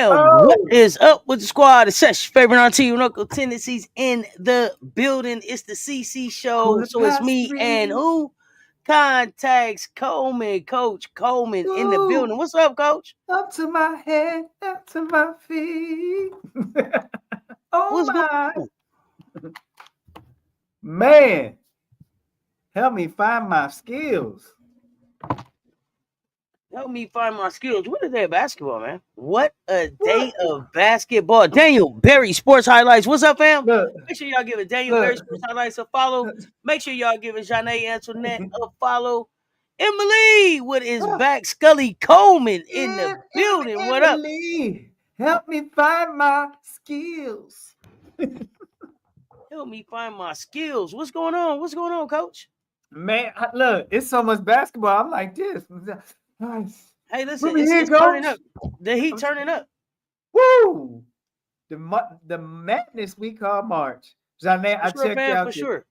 What is up with the squad? It's Sesh, favorite auntie and uncle tendencies in the building. It's the CC show. So it's me and who? Contacts Coleman, Coach Coleman in the building. What's up, Coach? Up to my head, up to my feet. What's my going on? Man, help me find my skills. Help me find my skills. What a day of basketball, man. What a day of basketball. Daniel Berry Sports Highlights. What's up, fam? Make sure y'all give it Daniel Berry Sports Highlights a follow. Make sure y'all give it Janae Antoinette a follow. Emily with his back. Scully Coleman in the building. What up? Emily, help me find my skills. Help me find my skills. What's going on? What's going on, Coach? Man, look, it's so much basketball. I'm like this. Nice. Hey, listen, it's turning up. The heat turning up. Woo! The madness we call March. Janae, I checked out for sure.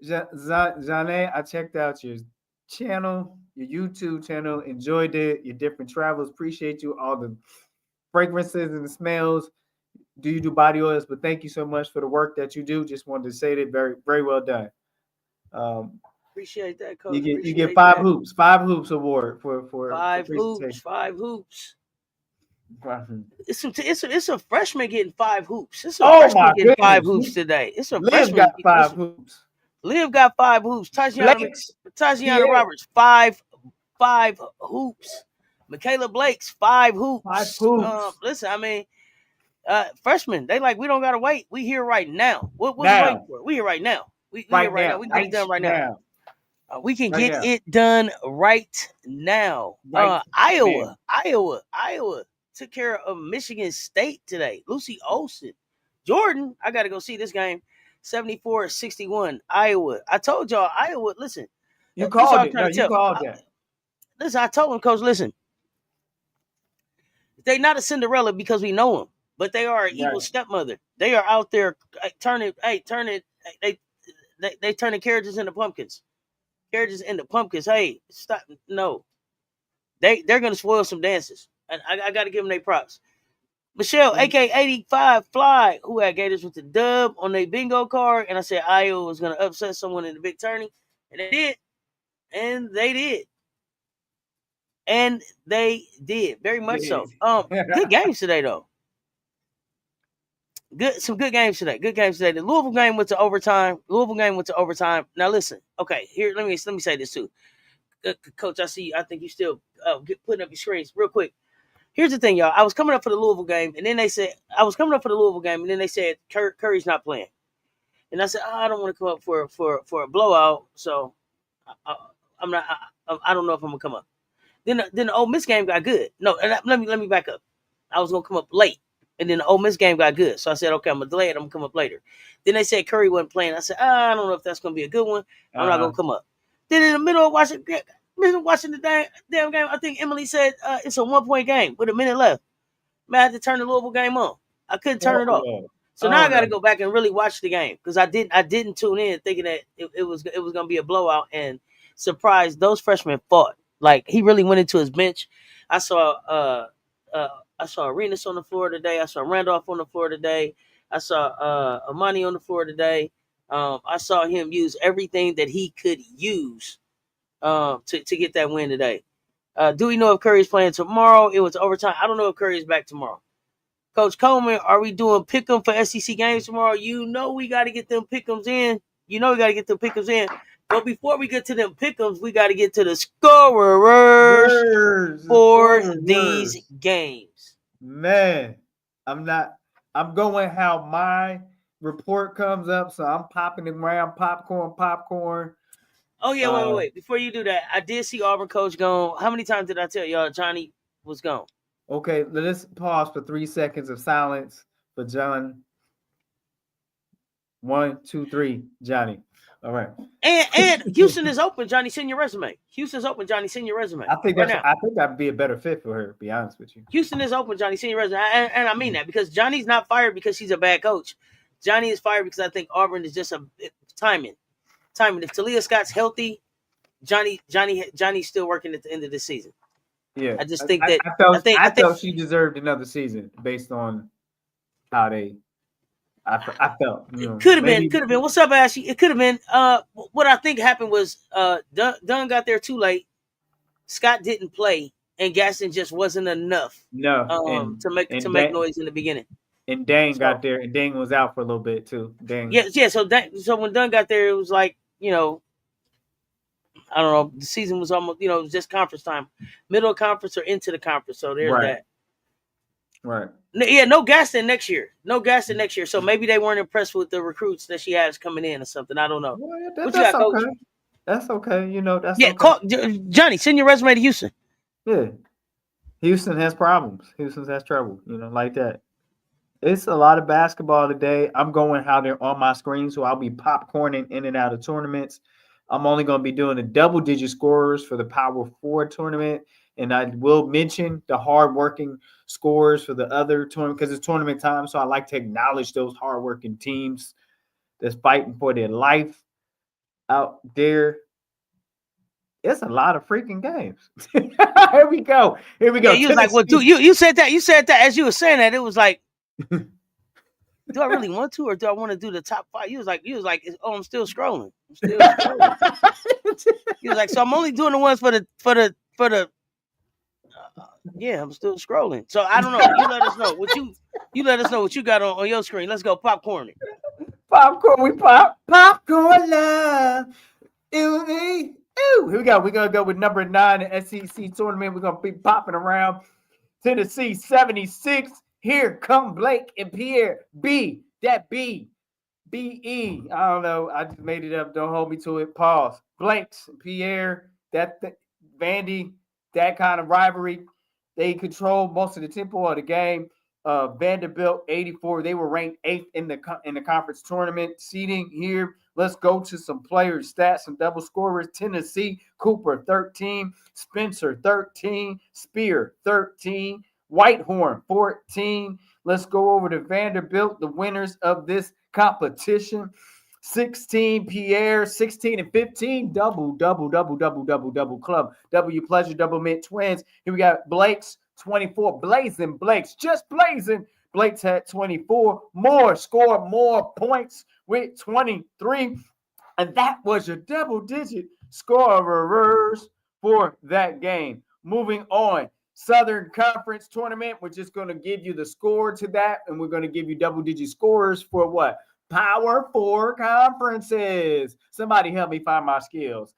Janae, I checked out your channel, your YouTube channel. Enjoyed it. Your different travels. Appreciate you. All the fragrances and the smells. Do you do body oils? But thank you so much for the work that you do. Just wanted to say that very, very well done. Appreciate that, Coach. You get five hoops award for five hoops. It's a freshman getting 5 hoops. It's a freshman getting 5 hoops today. It's a freshman got 5 hoops. Liv got 5 hoops. Tatiana Roberts 5 hoops. Michaela Blake's 5 hoops. 5 hoops. Listen, I mean, freshmen, they like we don't gotta wait. We here right now. What we waiting for? We here right now. We here right now. We can get it done right now. We can get it done right now. Iowa took care of Michigan State today. Lucy Olsen. Jordan, I got to go see this game. 74-61, Iowa. I told y'all, Iowa, listen. You called it. No, you called that. Listen, I told him, Coach, listen. They not a Cinderella because we know them, but they are an evil stepmother. They are out there turning carriages into pumpkins. Hey, stop. No. They're going to spoil some dances. And I got to give them their props. Michelle, a.k.a. 85 Fly, who had Gators with the dub on their bingo card. And I said Iowa was going to upset someone in the big tourney. And they did. Very much so. Good games today, though. Some good games today. The Louisville game went to overtime. Now listen, okay. Here, let me say this too, Coach. I think you still putting up your screens real quick. Here's the thing, y'all. I was coming up for the Louisville game, and then they said Curry's not playing, and I said I don't want to come up for a blowout, so I'm not. I don't know if I'm gonna come up. Then the Ole Miss game got good. No, let me back up. I was gonna come up late. And then the Ole Miss game got good. So I said, okay, I'm going to delay it. I'm going to come up later. Then they said Curry wasn't playing. I said, I don't know if that's going to be a good one. I'm not going to come up. Then in the middle of watching the damn game, I think Emily said it's a 1-point game with a minute left. Man, I had to turn the Louisville game on. I couldn't turn it off. So now I got to go back and really watch the game because I didn't tune in thinking that it was going to be a blowout. And surprise, those freshmen fought. Like, he really went into his bench. I saw Arenas on the floor today. I saw Randolph on the floor today. I saw Amani on the floor today. I saw him use everything that he could use to get that win today. Do we know if Curry's playing tomorrow? It was overtime. I don't know if Curry's back tomorrow. Coach Coleman, are we doing pick'em for SEC games tomorrow? You know we got to get them pick'ems in. But before we get to them pick'ems, we got to get to the scorers for these games. Man, I'm going how my report comes up, so I'm popping around popcorn. Oh yeah, wait. Before you do that, I did see Auburn coach gone. How many times did I tell y'all Johnny was gone? Okay, let's pause for 3 seconds of silence for John. 1, 2, 3, Johnny. All right. And Houston is open, Johnny. Send your resume. Houston's open, Johnny. Send your resume. I think that'd be a better fit for her, to be honest with you. Houston is open, Johnny. Send your resume. And I mean that because Johnny's not fired because he's a bad coach. Johnny is fired because I think Auburn is just a timing. If Talia Scott's healthy, Johnny's still working at the end of the season. Yeah. I just think that I felt she deserved another season based on how they I felt. Could have been. What's up, Ashley? It could have been. What I think happened was Dunn got there too late. Scott didn't play, and Gaston just wasn't enough. No, to make noise in the beginning. And Dang got there, and Dang was out for a little bit too. Dang. Yeah. So when Dunn got there, it was like I don't know. The season was almost it was just conference time, middle of conference or into the conference. So there's that. Right. Yeah, no Gaston next year. So maybe they weren't impressed with the recruits that she has coming in or something. I don't know. Well, that's okay. Coach? That's okay. That's okay. Call Johnny. Send your resume to Houston. Yeah, Houston has problems. Houston has trouble. Like that. It's a lot of basketball today. I'm going how they're on my screen, so I'll be popcorning in and out of tournaments. I'm only going to be doing the double-digit scorers for the Power 4 tournament. And I will mention the hardworking scorers for the other tournament because it's tournament time. So I like to acknowledge those hardworking teams that's fighting for their life out there. It's a lot of freaking games. Here we go. Yeah, you was like, well, dude, you said that. You said that as you were saying that. It was like, do I really want to, or do I want to do the top 5? You was like, oh, I'm still scrolling. He was like, so I'm only doing the ones for the. Yeah, I'm still scrolling. So I don't know. You let us know what you got on your screen. Let's go popcorn it. Popcorn, we popcorn love. Ew, ew. Here we go. We're gonna go with number 9 in SEC tournament. We're gonna be popping around Tennessee 76. Here come Blake and Pierre. B-E. I don't know. I just made it up. Don't hold me to it. Pause. Blake's and Pierre. Vandy. That kind of rivalry. They control most of the tempo of the game. Vanderbilt 84. They were ranked 8th in the conference tournament seeding here. Let's go to some players' stats, some double scorers. Tennessee, Cooper 13, Spencer 13, Spear 13, Whitehorn 14. Let's go over to Vanderbilt, the winners of this competition. 16, Pierre, 16 and 15, double club. W Pleasure, double mint twins. Here we got Blake's 24, blazing Blake's, just blazing. Blake's had 24, scored more points with 23. And that was your double-digit scorers for that game. Moving on, Southern Conference Tournament. We're just going to give you the score to that, and we're going to give you double-digit scorers for what? Power 4 conferences. Somebody help me find my skills.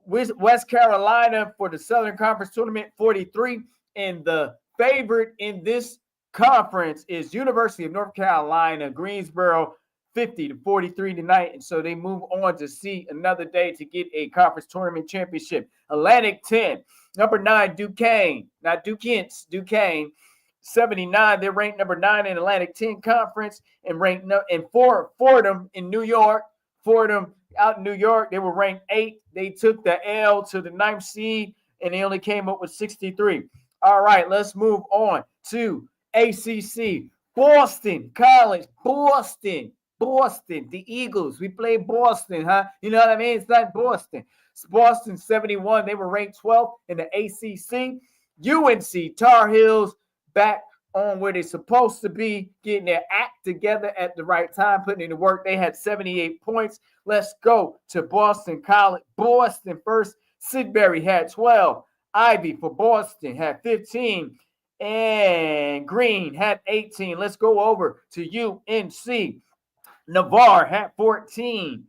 West Carolina for the Southern Conference Tournament, 43. And the favorite in this conference is University of North Carolina, Greensboro, 50-43 tonight. And so they move on to see another day to get a conference tournament championship. Atlantic 10, number 9, Duquesne. Not Duquesne, Duquesne. 79, they're ranked number 9 in Atlantic 10 conference and ranked in Fordham in New York. Fordham out in New York, they were ranked 8. They took the L to the 9th seed and they only came up with 63. All right, let's move on to ACC. Boston College, Boston, the Eagles. We play Boston, huh? You know what I mean? It's not Boston. It's Boston 71. They were ranked 12th in the ACC. UNC Tar Heels back on where they're supposed to be, getting their act together at the right time, putting in the work. They had 78 points. Let's go to Boston College. Boston first. Sidbury had 12. Ivy for Boston had 15. And Green had 18. Let's go over to UNC. Navarre had 14.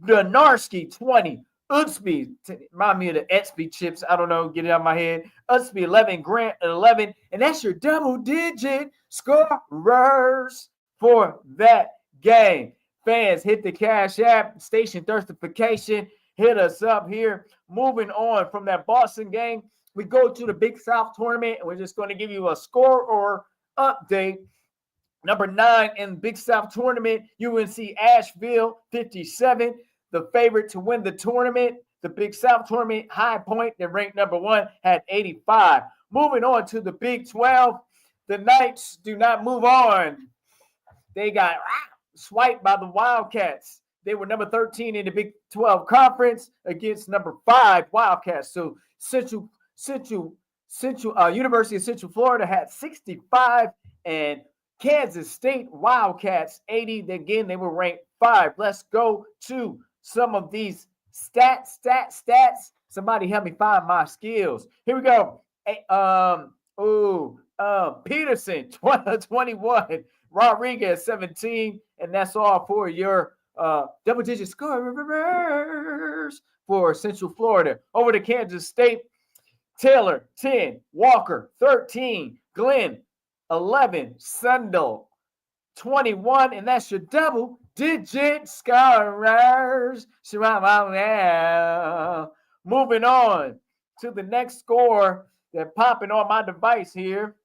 Donarski, 20. Utsby, remind me of the Etsby chips. I don't know, get it out of my head. Utsby, 11. Grant, 11. And that's your double-digit scorers for that game. Fans, hit the Cash App, Station Thirstification. Hit us up here. Moving on from that Boston game, we go to the Big South tournament, and we're just going to give you a score or update. Number 9 in Big South tournament, UNC Asheville, 57. The favorite to win the tournament, the Big South tournament, High Point, that ranked number 1, had 85. Moving on to the Big 12, the Knights do not move on. They got swiped by the Wildcats. They were number 13 in the Big 12 conference against number 5 Wildcats. So University of Central Florida had 65 and Kansas State Wildcats 80. Again, they were ranked 5. Let's go to some of these stats. Somebody help me find my skills. Here we go. Peterson 21. Rodriguez 17. And that's all for your double-digit scorers for Central Florida. Over to Kansas State. Taylor 10. Walker 13. Glenn 11, Sundell 21, and that's your double-digit scorers. Moving on to the next score that's popping on my device here.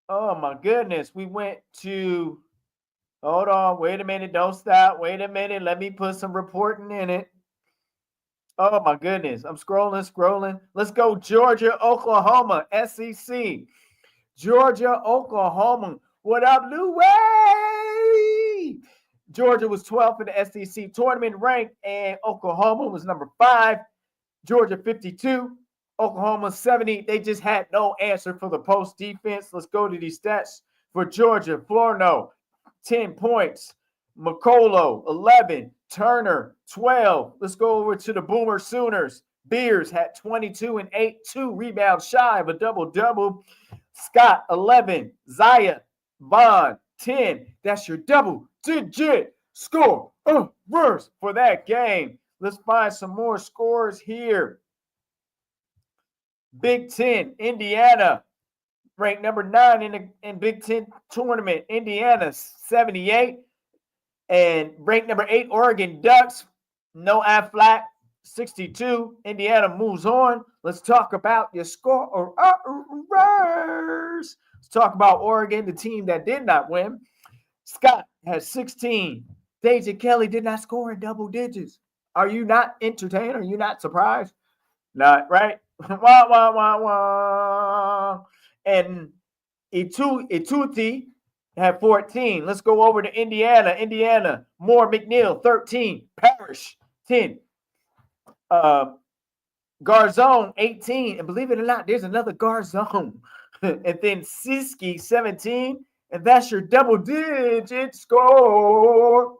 Oh, my goodness. We went to – hold on. Wait a minute. Don't stop. Wait a minute. Let me put some reporting in it. Oh, my goodness. I'm scrolling. Let's go Georgia, Oklahoma, SEC. Georgia, Oklahoma. What up, Louis? Georgia was 12th in the SEC tournament rank, and Oklahoma was number 5. Georgia 52, Oklahoma 70. They just had no answer for the post defense. Let's go to these stats for Georgia. Florno, 10 points. McColo, 11. Turner, 12. Let's go over to the Boomer Sooners. Beers had 22 and 8, 2 rebounds shy of a double-double. Scott, 11. Zaya, Vaughn, 10. That's your double-digit score verse for that game. Let's find some more scores here. Big Ten, Indiana, ranked number 9 in Big Ten tournament. Indiana, 78. And ranked number 8, Oregon Ducks, no Aflac, 62. Indiana moves on. Let's talk about your scorers. Let's talk about Oregon, the team that did not win. Scott has 16. Deja Kelly did not score in double digits. Are you not entertained? Are you not surprised? Not, right? Wah, wah, wah, wah. And Ituti had 14. Let's go over to Indiana. Indiana, Moore McNeil, 13. Parrish, 10. Garzone, 18. And believe it or not, there's another Garzone. And then Siski, 17. And that's your double-digit scorers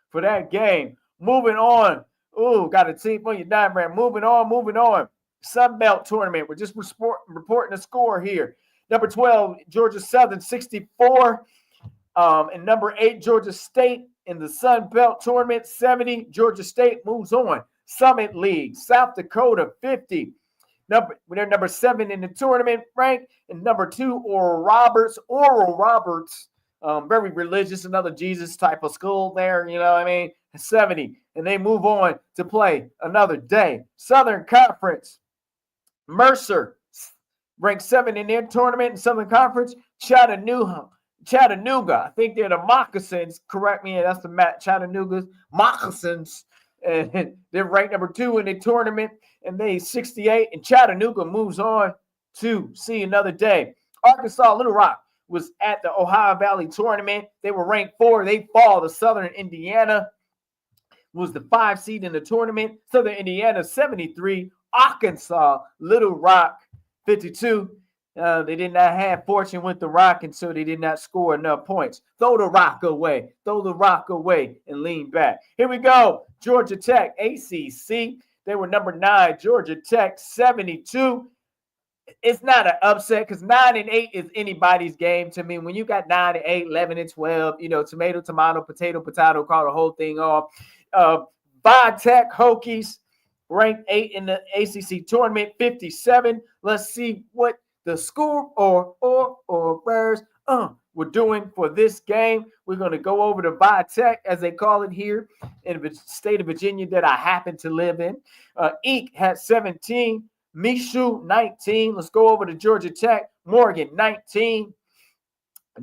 for that game. Moving on. Ooh, got a team on your diagram. Moving on. Sun Belt tournament. We're just reporting the score here. Number 12, Georgia Southern, 64. And number 8, Georgia State in the Sun Belt tournament, 70. Georgia State moves on. Summit League, South Dakota, 50. They're number 7 in the tournament rank. And number 2, Oral Roberts, very religious, another Jesus type of school there, you know what I mean? 70. And they move on to play another day. Southern Conference, Mercer, ranked 7 in their tournament in Southern Conference. Chattanooga. I think they're the Moccasins. Correct me, that's the Chattanooga's Moccasins. And they're ranked number 2 in the tournament, and they 68. And Chattanooga moves on to see another day. Arkansas Little Rock was at the Ohio Valley tournament. They were ranked 4. They fall to Southern Indiana. Was the 5 seed in the tournament. Southern Indiana 73. Arkansas Little Rock 52. They did not have fortune with the rock, and so they did not score enough points. Throw the rock away, and lean back. Here we go. Georgia Tech, ACC. They were number 9. Georgia Tech 72. It's not an upset because 9 and 8 is anybody's game to me. When you got 9 and 8, 11 and 12, tomato, tomato, potato, potato, call the whole thing off. Tech Hokies ranked 8 in the ACC tournament, 57. Let's see what the score or Bears we're doing for this game. We're going to go over to Tech, as they call it here in the state of Virginia that I happen to live in. Eek had 17. Mishu, 19. Let's go over to Georgia Tech. Morgan, 19.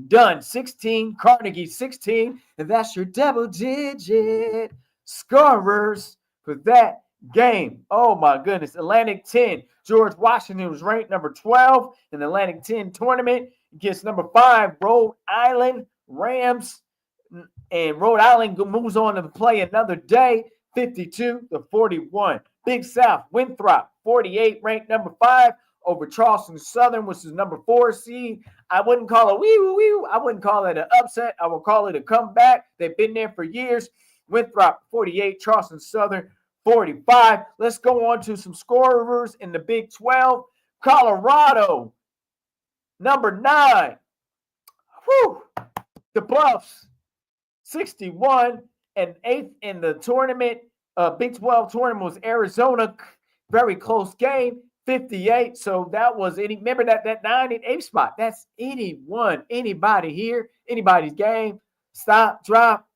Dunn, 16. Carnegie, 16. And that's your double-digit scorers for that game. Oh, my goodness. Atlantic 10. George Washington was ranked number 12 in the Atlantic 10 tournament. Gets number 5, Rhode Island Rams. And Rhode Island moves on to play another day, 52-41. Big South, Winthrop, 48, ranked number 5 over Charleston Southern, which is number 4 seed. I wouldn't call it wee-woo. I wouldn't call it an upset. I would call it a comeback. They've been there for years. Winthrop, 48, Charleston Southern, 45. Let's go on to some scorers in the Big 12. Colorado, number 9. Whew. The Buffs, 61, and 8th in the tournament. Big 12 tournament was Arizona. Very close game, 58. So that was remember that 9 and 8 spot. That's anybody here, anybody's game. Stop, drop,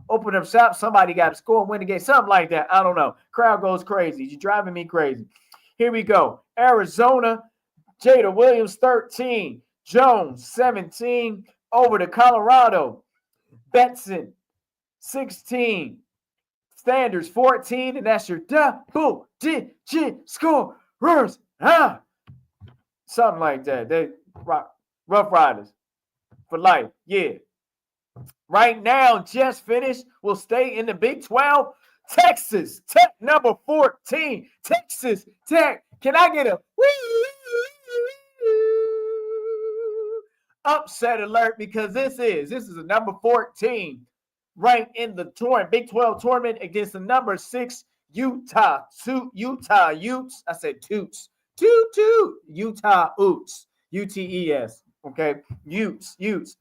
open up shop. Somebody got to score and win the game. Something like that. I don't know. Crowd goes crazy. You're driving me crazy. Here we go. Arizona, Jada Williams, 13. Jones, 17. Over to Colorado. Betson, 16. Standards, 14. And that's your double-digit scorers. Something like that. They Rough Riders for life. Yeah. Right now, just finished. We'll stay in the Big 12. Texas Tech, number 14. Texas Tech. Can I get a upset alert? Because this is a number 14 ranked in the Big 12 tournament against the number 6 Utah Utes. I said Toots. Utah Utes. UTES. Okay. Utes.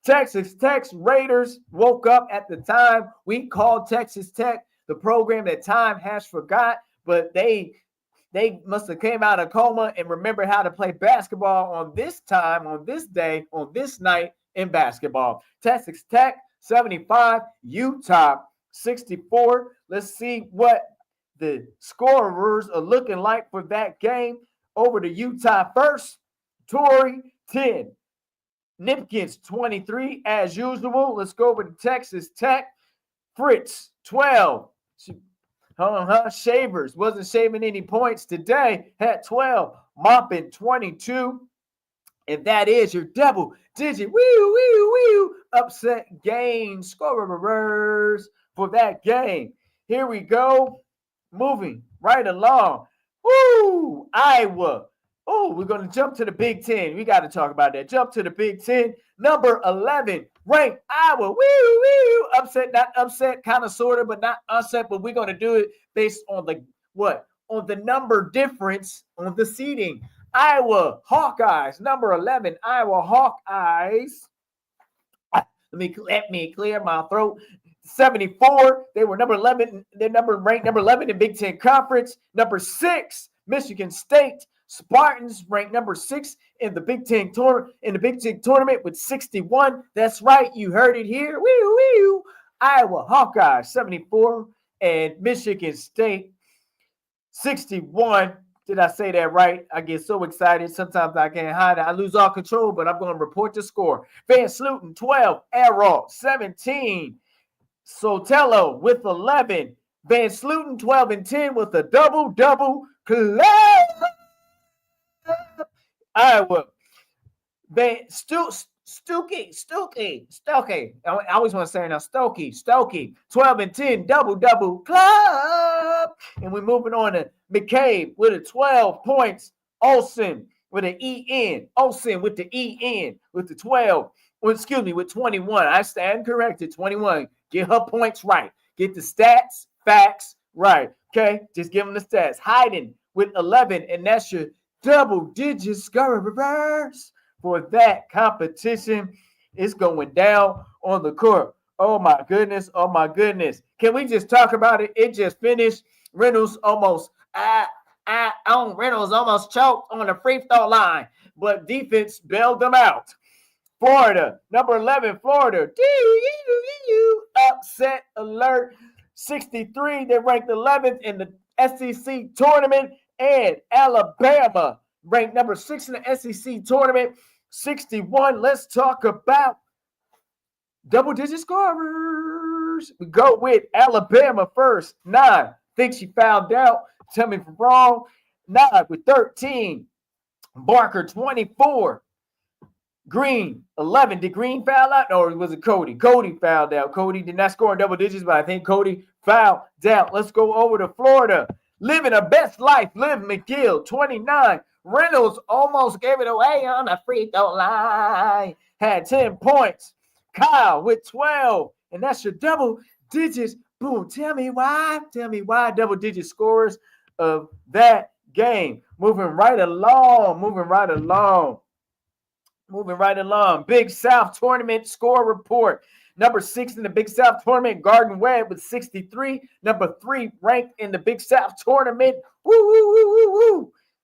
Texas Tech Raiders woke up at the time. We called Texas Tech the program that time has forgot, but they must have came out of coma and remember how to play basketball on this time, on this day, on this night in basketball. Texas Tech, 75. Utah, 64. Let's see what the scorers are looking like for that game. Over to Utah first. Torrey, 10. Nipkins, 23, as usual. Let's go over to Texas Tech. Fritz, 12. Shavers wasn't shaving any points today. Had 12. Moppin, 22. And that is your double-digit upset game scorers for that game. Here we go. Moving right along. Woo! Iowa. Oh, we're going to jump to the Big Ten. We got to talk about that. Jump to the Big Ten. Number 11, ranked Iowa. Upset, not upset, kind of, sort of, but not upset. But we're going to do it based on on the number difference on the seeding. Iowa Hawkeyes, number 11, Iowa Hawkeyes. Let me clear my throat. 74. They were number 11. They're ranked number 11 in Big Ten Conference. Number 6, Michigan State Spartans, ranked number 6 in the Big Ten tournament with 61. That's right, you heard it here. Iowa Hawkeyes 74 and Michigan State 61. Did I say that right? I get so excited. Sometimes I can't hide it. I lose all control, but I'm going to report the score. Van Sluten, 12. Arrow, 17. Sotelo with 11. Van Sluten, 12 and 10 with a double club. Iowa. Stokey. I always want to say now, Stokey. 12 and 10, double club. And we're moving on to McCabe with a 12 points. Olsen with an E-N. Olsen with the E-N with the 12. With 21. I stand corrected, 21. Get her points right. Get the stats, facts right. Okay, just give them the stats. Hayden with 11, and that's your double-digit scorers for that competition. It's going down on the court. Oh my goodness. Oh my goodness. Can we just talk about it? It just finished. Reynolds almost Reynolds almost choked on the free throw line, but defense bailed them out. Florida, number 11, Florida. Upset alert. 63. They ranked 11th in the SEC tournament. And Alabama ranked number 6 in the SEC tournament. 61. Let's talk about double-digit scorers. We go with Alabama first. 9. Think she fouled out. Tell me if I'm wrong. 9 with 13. Barker, 24. Green, 11. Did Green foul out? Or was it Cody? Cody fouled out. Cody did not score in double digits, but I think Cody fouled out. Let's go over to Florida. Living a best life. Liv McGill, 29. Reynolds almost gave it away on the free throw line. Had 10 points. Kyle with 12. And that's your double digits. Boom. Tell me why. Tell me why double-digit scores of that game. Moving right along. Big South Tournament score report. Number 6 in the Big South Tournament, Garden Webb with 63. Number 3 ranked in the Big South Tournament.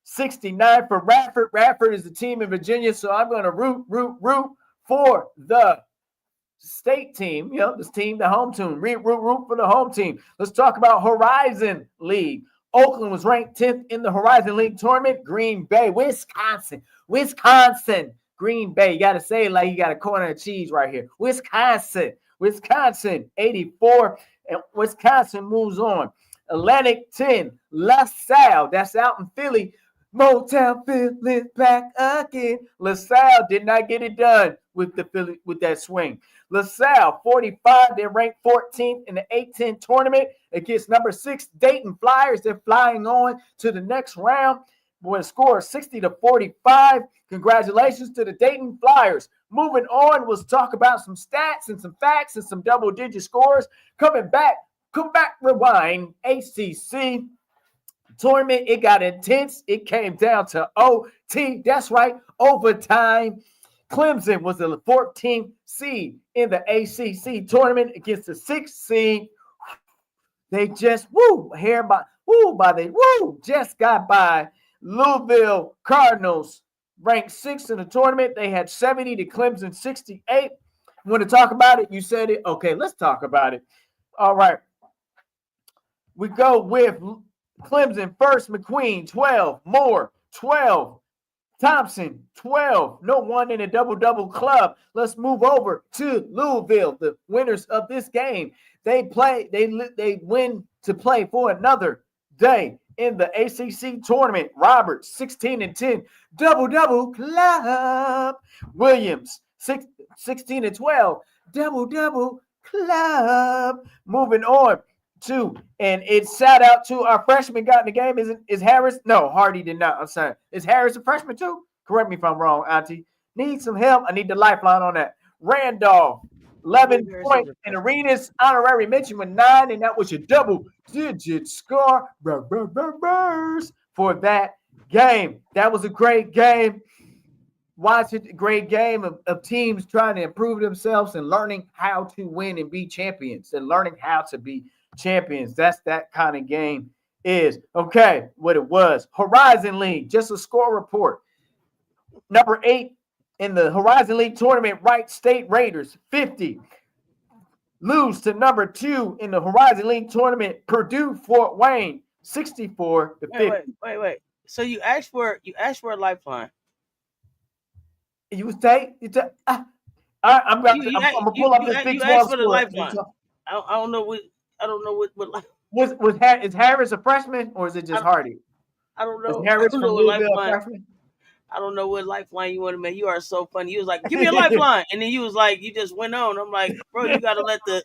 69 for Radford. Radford is the team in Virginia, so I'm going to root for the state team. You know, this team, the home team. Root for the home team. Let's talk about Horizon League. Oakland was ranked 10th in the Horizon League tournament. Green Bay, Wisconsin. Green Bay, you got to say it like you got a corner of cheese right here. Wisconsin, 84, and Wisconsin moves on. Atlantic 10, LaSalle, that's out in Philly. Motown Philly back again. LaSalle did not get it done with that swing. LaSalle, 45, they're ranked 14th in the A-10 tournament against number 6 Dayton Flyers. They're flying on to the next round. With a score of 60-45. Congratulations to the Dayton Flyers. Moving on, let's talk about some stats and some facts and some double-digit scores. Come back, rewind. ACC tournament, it got intense. It came down to OT. That's right, overtime. Clemson was the 14th seed in the ACC tournament against the 6th seed. They just just got by Louisville Cardinals, ranked 6th in the tournament. They had 70 to Clemson 68. Want to talk about it? You said it. Okay, let's talk about it. All right. We go with Clemson first. McQueen, 12. Moore, 12. Thompson, 12. No one in a double-double club. Let's move over to Louisville, the winners of this game. They win to play for another day in the ACC tournament. Roberts, 16-10, double-double club. Williams, 16-12, double-double club. Moving on to, and it's shout out to our freshman got in the game. Is Harris? No, Hardy did not. I'm sorry. Is Harris a freshman too? Correct me if I'm wrong, Auntie. Need some help. I need the lifeline on that. Randolph, 11 points, and Arenas honorary mention with 9, and that was your double-digit score for that game. That was a great game. Watch it, a great game of teams trying to improve themselves and learning how to win and be champions That's that kind of game is. Okay, what it was. Horizon League, just a score report. Number 8 in the Horizon League tournament, Wright State Raiders, 50. Lose to number 2 in the Horizon League tournament, Purdue Fort Wayne, 64-50. Wait. So you asked for a lifeline. You say I'm gonna pull up this Big 12 for the lifeline. I don't know what. Is Harris a freshman or is it just Hardy? I don't know. Is Harris from Louisville a freshman? I don't know what lifeline you want to make. You are so funny. You was like, give me a lifeline, and then you was like, you just went on. I'm like, bro, you gotta let the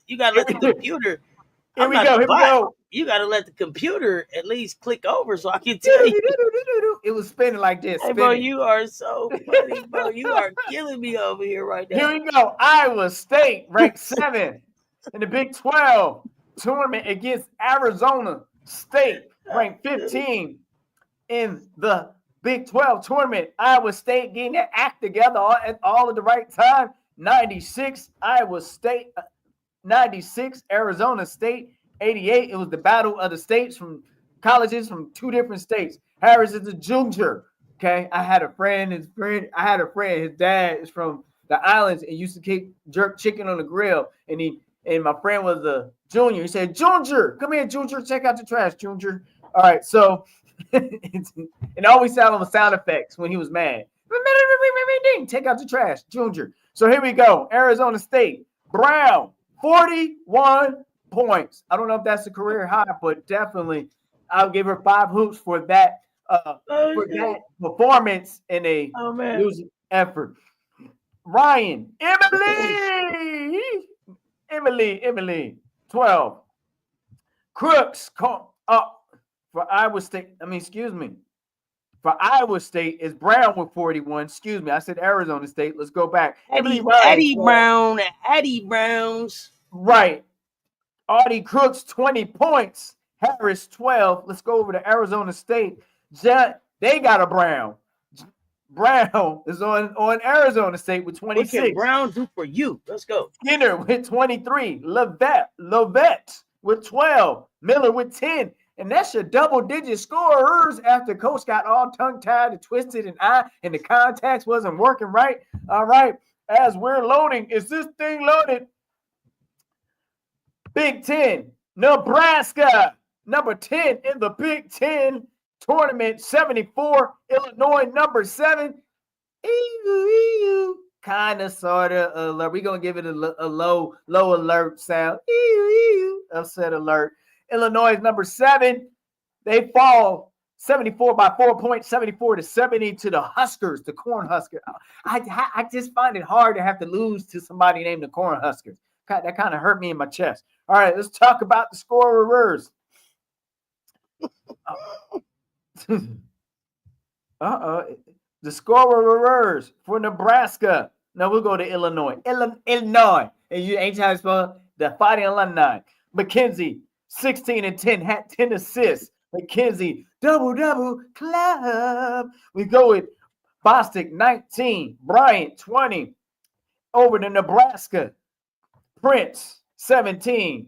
computer. Here we go. You gotta let the computer at least click over so I can tell you. It was spinning like this. Hey, bro, you are so funny, bro. You are killing me over here right now. Here we go. Iowa State ranked 7th in the Big 12 tournament against Arizona. State ranked 15 in the Big 12 tournament. Iowa State getting their act together at all at the right time. 96, Iowa State. 96, Arizona State. 88, it was the battle of the states from colleges from two different states. Harris is a junior. Okay, I had a friend. His dad is from the islands and used to jerk chicken on the grill. And my friend was a junior. He said, "Junior, come here, Junior. Check out the trash, Junior." All right, so and always sound on the sound effects when he was mad. Take out the trash, Junior. So here we go. Arizona State. Brown, 41 points. I don't know if that's a career high, but definitely I'll give her 5 hoops for that performance in a losing effort. Ryan, Emily, 12. Crooks up for Iowa State. For Iowa State is Brown with 41. Excuse me, I said Arizona State. Let's go back. Eddie Browns. Right. Audie Crooks, 20 points. Harris, 12. Let's go over to Arizona State. They got a Brown. Brown is on Arizona State with 26. What can Brown do for you? Let's go. Skinner with 23. Lovett with 12. Miller with 10. And that's your double-digit scorers after Coach got all tongue-tied and twisted and the contacts wasn't working right. All right, as we're loading, is this thing loaded? Big Ten, Nebraska, number 10 in the Big Ten tournament, 74. Illinois, number 7. Kind of, sort of alert. We're going to give it a low alert sound. Upset alert. Illinois is number 7. They fall 74 by 4 points, 74-70 to the Huskers, the Cornhuskers. I just find it hard to have to lose to somebody named the Cornhuskers. That kind of hurt me in my chest. All right, let's talk about the scorers. The scorers for Nebraska. Now we'll go to Illinois. Illinois. And you ain't trying to spell the Fighting Illini. McKenzie, 16 and 10, had 10 assists. McKenzie, double club. We go with Bostic, 19. Bryant, 20. Over to Nebraska. Prince, 17.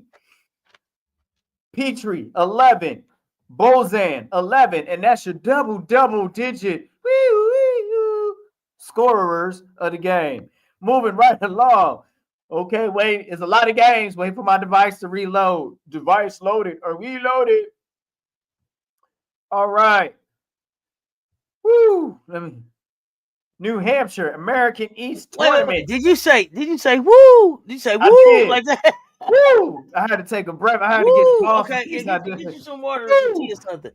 Petrie, 11. Bozan, 11. And that's your double digit scorers of the game. Moving right along. Okay, wait. It's a lot of games. Wait for my device to reload. Device loaded or reloaded. All right. Woo. New Hampshire American East Tournament. Wait. Did you say woo? Did you say woo like that? Woo! I had to take a breath. I had to get off. Okay, get you some water or tea or something.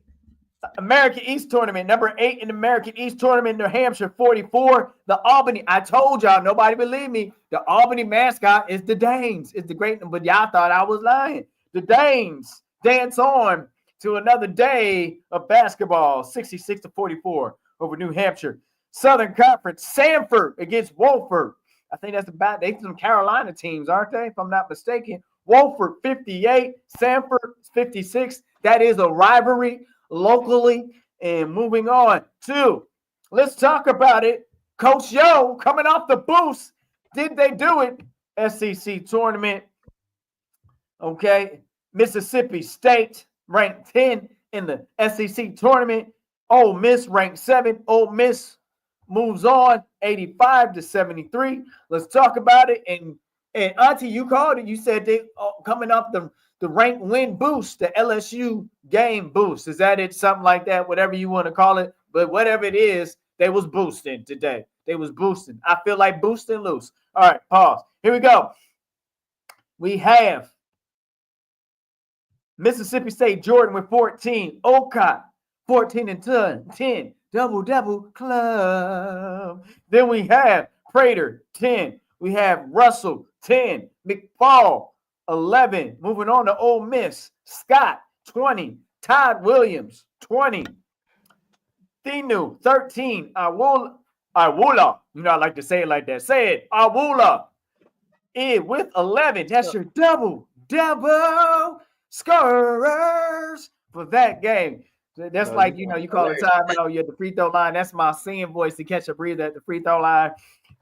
American East Tournament, number 8 in the American East Tournament, New Hampshire, 44. The Albany, I told y'all, nobody believed me. The Albany mascot is the Danes. It's the great, but y'all thought I was lying. The Danes dance on to another day of basketball, 66-44 over New Hampshire. Southern Conference, Sanford against Wofford. I think that's about, they some Carolina teams, aren't they? If I'm not mistaken. Wofford, 58. Sanford, 56. That is a rivalry locally. And moving on to, let's talk about it. Coach Yo coming off the boost. Did they do it? SEC tournament. Okay. Mississippi State ranked 10 in the SEC tournament. Ole Miss ranked 7. Ole Miss moves on 85-73. Let's talk about it. And Auntie, you called it. You said they coming off the rank win boost, the LSU game boost. Is that it? Something like that, whatever you want to call it. But whatever it is, they was boosting today. They was boosting. I feel like boosting loose. All right, pause. Here we go. We have Mississippi State, Jordan with 14. Olcott, 14 and 10. Double club. Then we have Prater, 10. We have Russell, 10. McFall, 11. Moving on to Ole Miss. Scott, 20. Todd Williams, 20. Thinu, 13. Awula. You know, I like to say it like that. Say it. Awula. With 11. That's your double scorers for that game. That's Oh, like, you you call a hilarious. timeout, you're at the free throw line. That's my singing voice to catch a breather at the free throw line.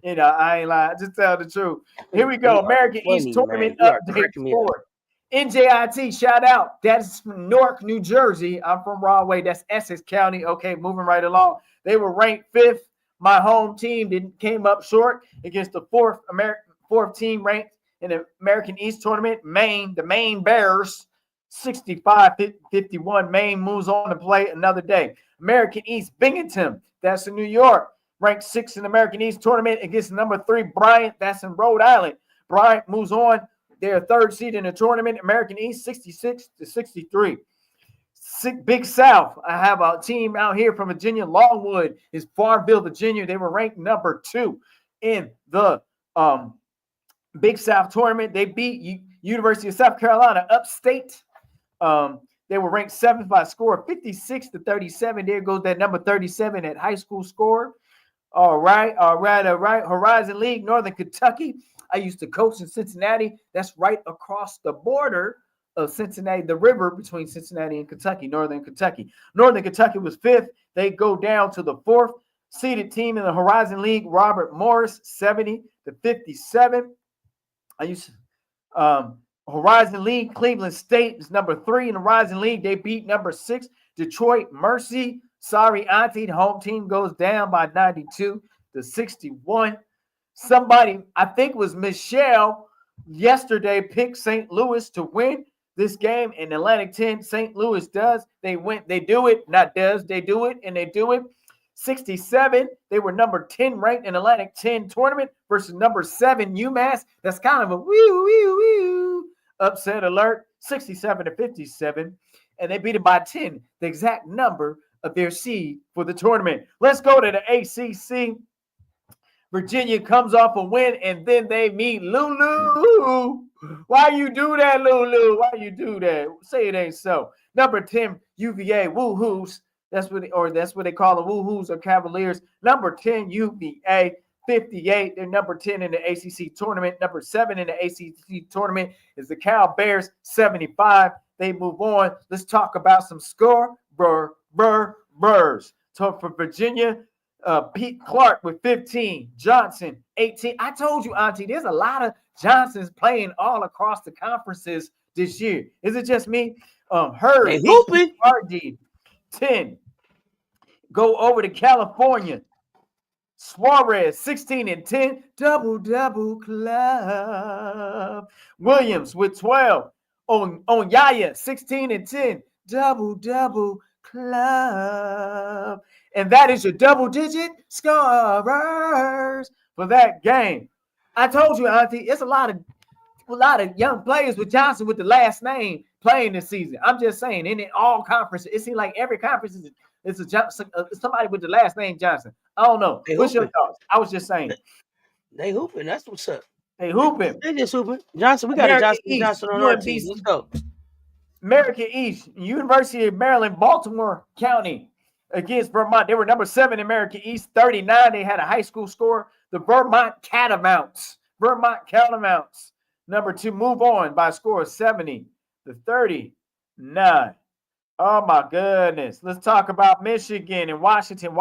I ain't lying. Just tell the truth. Here we go. You are American East funny, man. Tournament You are update cracking me up. for NJIT. Shout out. That's from Newark, New Jersey. I'm from Broadway. That's Essex County. Okay, moving right along. They were ranked fifth. My home team came up short against the fourth team ranked in the American East Tournament, Maine, the Maine Bears. 65-51. Maine moves on to play another day. American East Binghamton, that's in New York, ranked sixth in the American East Tournament against number 3 Bryant, that's in Rhode Island. Bryant moves on. They're third seed in the tournament. American East 66-63. Big South, I have a team out here from Virginia. Longwood is Farmville, Virginia. They were ranked number 2 in the Big South tournament. They beat University of South Carolina upstate. They were ranked 7th by a score of 56-37. There goes that number 37 at high school score. All right. Horizon League, Northern Kentucky. I used to coach in Cincinnati. That's right across the border of Cincinnati, the river between Cincinnati and Kentucky, Northern Kentucky. Northern Kentucky was 5th. They go down to the 4th seeded team in the Horizon League, Robert Morris, 70-57. I used to Horizon League, Cleveland State is number 3 in the Horizon League. They beat number 6, Detroit Mercy. Sorry, Auntie, the home team goes down by 92-61. Somebody, I think it was Michelle, yesterday picked St. Louis to win this game in Atlantic 10. St. Louis does. They do it, not does. They do it, and they do it. 67. They were number 10 ranked in Atlantic 10 tournament versus number 7 UMass. That's kind of a woo upset alert. 67-57, and they beat it by 10, the exact number of their seed for the tournament. Let's go to the ACC. Virginia comes off a win, and then they meet Lulu. Why you do that, Lulu? Why you do that? Say it ain't so. Number 10, UVA, Woo-Hoos. That's what they call the Woo-Hoos or Cavaliers. Number 10, UVA, 58. They're number 10 in the ACC tournament. Number 7 in the ACC tournament is the Cal Bears, 75. They move on. Let's talk about some score. Burrs. So for Virginia, Pete Clark with 15. Johnson, 18. I told you, Auntie, there's a lot of Johnsons playing all across the conferences this year. Is it just me? Hurd, They hooping. RD, 10. Go over to California. Suarez, 16-10. Double club. Williams with 12. Onyaya, 16-10. Double club. And that is your double-digit scorers for that game. I told you, Auntie, it's a lot of young players with Johnson with the last name playing this season. I'm just saying, in all conferences, it seems like every conference is somebody with the last name Johnson. I don't know. What's your thoughts? I was just saying. They hooping. That's what's up. They hooping. They just hooping. Johnson, we got American a Johnson on our team. Let's go. American East, University of Maryland, Baltimore County against Vermont. They were number 7 in American East, 39. They had a high school score. The Vermont Catamounts. Number 2, move on by a score of 70-39. Oh, my goodness. Let's talk about Michigan and Washington.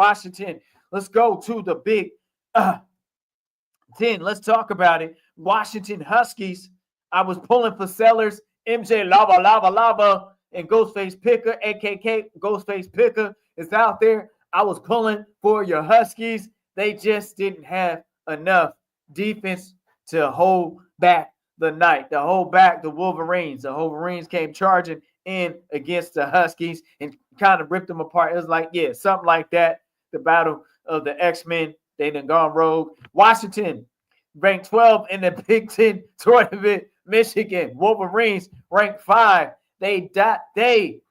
Let's go to the Big 10. Let's talk about it. Washington Huskies. I was pulling for Sellers, MJ Lava, and Ghostface Picker, AKK Ghostface Picker is out there. I was pulling for your Huskies. They just didn't have enough defense to hold back the night, to hold back the Wolverines. The Wolverines came charging in against the Huskies and kind of ripped them apart. It was like, yeah, something like that. The battle of the X-Men. They done gone rogue. Washington ranked 12 in the Big Ten tournament. Michigan Wolverines ranked 5. They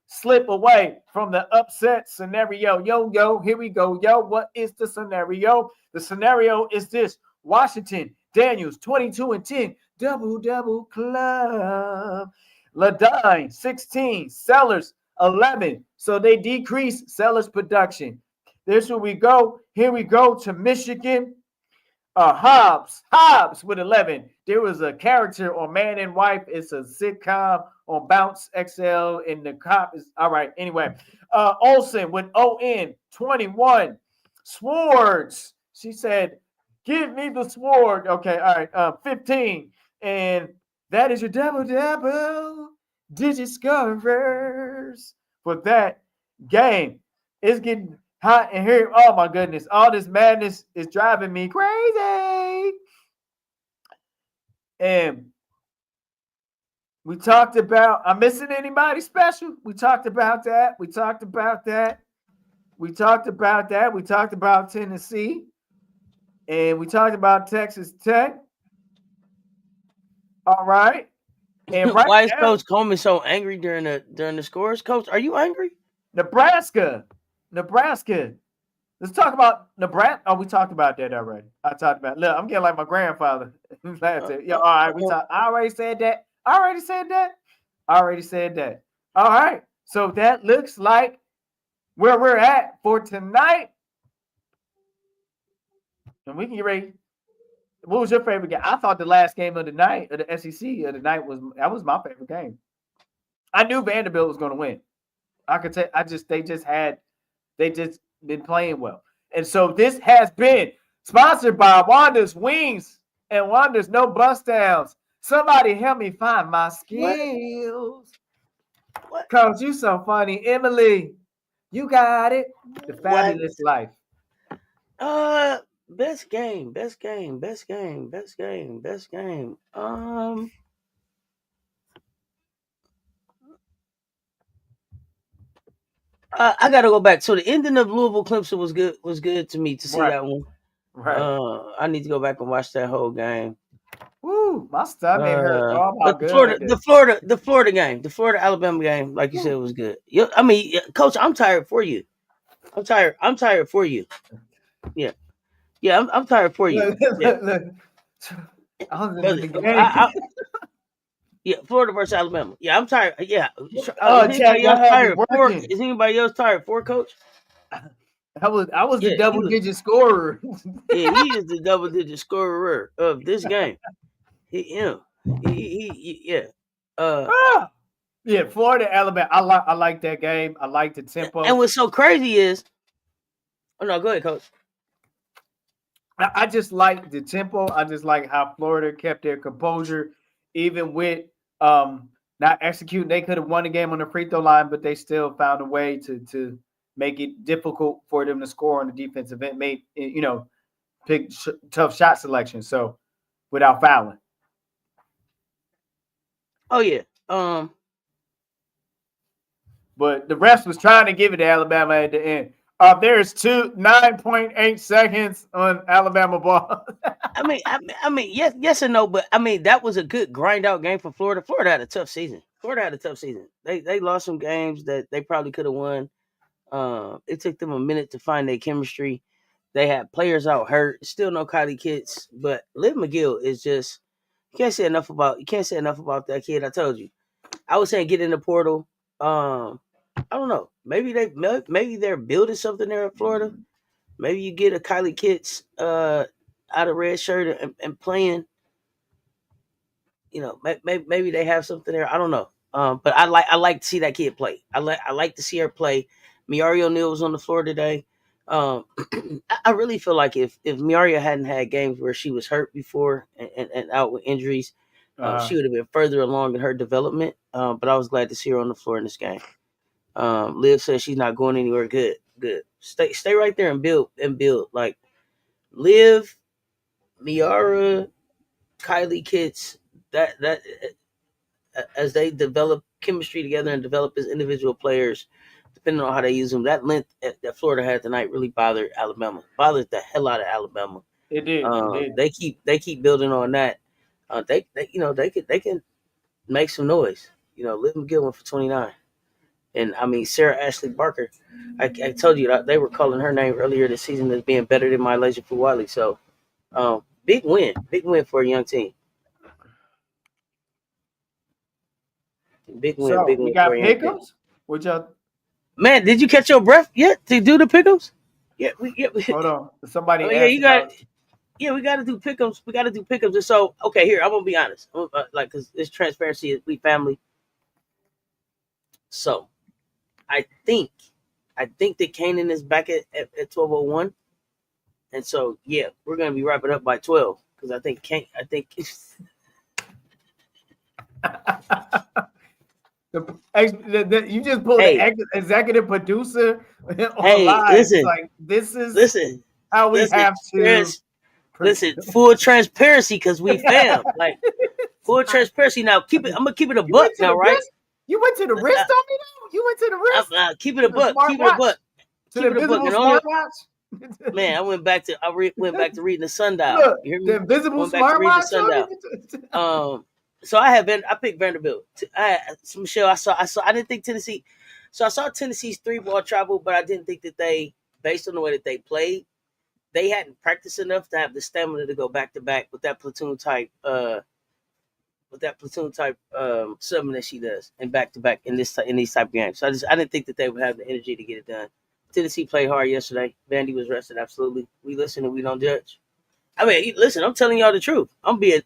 slip away from the upset scenario. Yo, here we go. Yo, what is the scenario? The scenario is this. Washington, Daniels, 22-10. Double club. Ladine, 16. Sellers, 11. So they decrease Sellers' production. There's where we go. Here we go to Michigan. Hobbs with 11. There was a character on Man and Wife. It's a sitcom on Bounce XL, and the cop is all right. Anyway, Olsen with ON21 Swords. She said, "Give me the sword." Okay, all right. 15, and that is your double discoverers for that game. It's getting hot in here. Oh my goodness, all this madness is driving me crazy. And we talked about, I'm missing anybody special? We talked about that. We talked about that. We talked about that. We talked about Tennessee. And we talked about Texas Tech. All right. And right Why is now, Coach Coleman so angry during the scores? Coach, are you angry? Nebraska. Nebraska. Let's talk about Nebraska. Oh, we talked about that already. I talked about. Look, I'm getting like my grandfather. Yeah, all right. We talked. I already said that. I already said that. I already said that. All right. So that looks like where we're at for tonight. And we can get ready. What was your favorite game? I thought the last game of the night, of the SEC of the night, was my favorite game. I knew Vanderbilt was going to win. I could tell. They just been playing well. And so this has been sponsored by Wanda's Wings and Wanda's No Bust Downs. Somebody help me find my skills. What? Coach, you so funny. Emily, you got it. The fabulous life. Best game, best game, best game, best game, best game. I gotta go back. So the ending of Louisville Clemson was good to me to see Right. that one. Right. I need to go back and watch that whole game. Woo, my stomach hurt. Oh my But goodness. The Florida game, the Florida Alabama game, like you said, was good. I mean, Coach, I'm tired for you. I'm tired for you. Yeah, yeah, I'm tired for you. Look, Yeah, look. I was in brother. the game. Yeah, Florida versus Alabama. Yeah, I'm tired. Yeah, Oh, Chad, y'all had me working. Is anybody else tired for, Coach? I was the Yeah, double digit scorer. yeah, he is the double digit scorer of this game. Yeah. Yeah. Ah! Yeah, Florida, Alabama. I like that game. I like the tempo. And what's so crazy is, oh no, go ahead, Coach. I just like the tempo. I just like how Florida kept their composure, even with not executing. They could have won the game on the free throw line, but they still found a way to make it difficult for them to score on the defensive end. Made pick tough shot selection. So without fouling. Oh yeah. But the rest was trying to give it to Alabama at the end. There's 9.8 seconds on Alabama ball. I mean, yes and no, but I mean that was a good grind out game for Florida. Florida had a tough season. They lost some games that they probably could have won. It took them a minute to find their chemistry. They had players out hurt. Still no Kylie Kitts, but Liv McGill is just you can't say enough about that kid. I told you. I was saying get in the portal. I don't know. Maybe they're building something there in Florida. Maybe you get a Kylie Kitts out of red shirt and playing. Maybe they have something there. I don't know. But I like to see that kid play. I like to see her play. Miari O'Neal was on the floor today. I really feel like if Miaria hadn't had games where she was hurt before and out with injuries, she would have been further along in her development. But I was glad to see her on the floor in this game. Liv says she's not going anywhere. Good. Stay right there and build. Like Liv, Miara, Kylie Kitts. That as they develop chemistry together and develop as individual players, depending on how they use them, that length that Florida had tonight really bothered Alabama. Bothered the hell out of Alabama. It did. They keep building on that. They can make some noise. Liv McGill went for 29. And I mean, Sarah Ashley Barker, I told you that they were calling her name earlier this season as being better than my Elijah Fuwali. So, big win for a young team. Big win We got for a young team. pick'ems. Which y'all? Man, did you catch your breath yet to do the pick'ems? Yeah, Hold on. Somebody oh, asked yeah, you got. about. Yeah, we got to do pick'ems. And so, okay, here I'm gonna be honest. Like, cause it's transparency. We family. So I think that Kanan is back at 12:01, and so yeah, we're gonna be wrapping up by 12 because I think You just pulled hey, the executive producer on hey, live. It's like this is listen, how we listen, have to. listen, full transparency because we fam like full transparency. Now keep it. I'm gonna keep it a You buck went to now, the right? wrist. You went to the wrist I, on me though. You went to the wrist keep it to a the buck. Keep it a smartwatch buck. to the Keep it a buck. invisible And only smartwatch. man, I went back to went back to reading the sundial. Look, You hear the me? I invisible went back to reading the smartwatch on sundial. So I picked Vanderbilt. Michelle, I didn't think Tennessee. So I saw Tennessee's 3-ball travel, but I didn't think that they, based on the way that they played, they hadn't practiced enough to have the stamina to go back to back with that platoon type summon that she does and back to back in these type of games. So I didn't think that they would have the energy to get it done. Tennessee played hard yesterday. Vandy was rested. Absolutely, we listen and we don't judge. I mean, listen. I'm telling y'all the truth. I'm being